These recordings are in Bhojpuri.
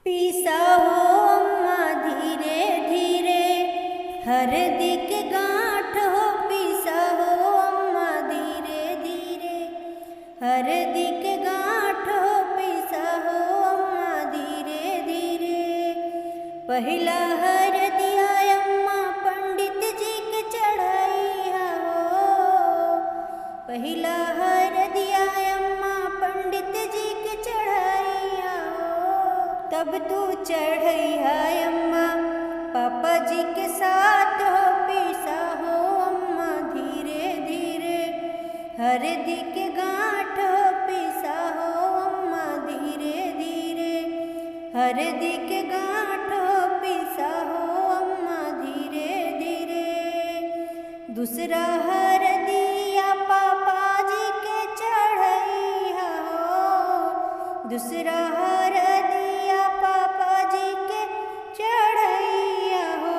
पीसा हो अम्मा धीरे धीरे, हरदी के गांठ हो पीसा हो अम्मा धीरे धीरे, हरदी के गांठ हो पीसा हो अम्मा धीरे धीरे। पहिला हरदिया अम्मा पंडित जी के चढ़ाइया हो, पहिला हरदिया अम्मा पंडित जी के चढ़ाइया हो। तब तू चढ़ैया अम्मा पापा जी के साथ हो पीसा हो अम्मा धीरे धीरे, हरदी के गांठ हो पीसा हो अम्मा धीरे धीरे, हरदी के गांठ हो पीसा हो अम्मा धीरे धीरे। दूसरा हरदिया पापा जी के चढ़ैया हो, दूसरा हरदिया पापा जी के चढ़ैया हो।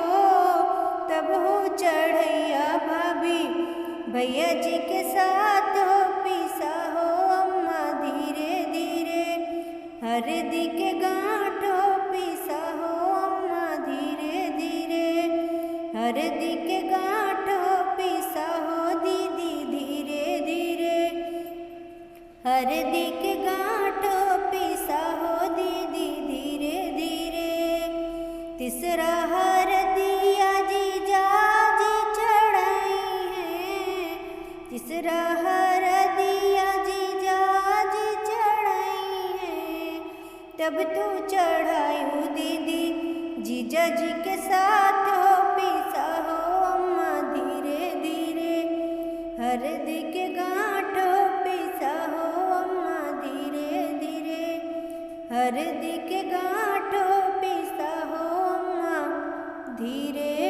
तब हो चढ़ैया भाभी भैया जी के साथ हो पीसा हो अम्मा धीरे धीरे, हरदी के गांठ हो पीसा हो अम्मा धीरे धीरे, हरदी के गांठ हो पीसा हो दीदी धीरे धीरे, हरदी के गांठ हो पीसा हो दीदी धीरे धीरे। तीसरा हरदिया जीजा जी चढ़ाई है, तीसरा हरदिया जीजा जी चढ़ाई है। तब तू चढ़ायू दीदी जीजा जी के साथ हो पीसा हो अम्मा धीरे धीरे, हरदी के गांठ हो पीसा हो अम्मा धीरे धीरे, हरदी के गांठ हो पीसा हो अम्मा धीरे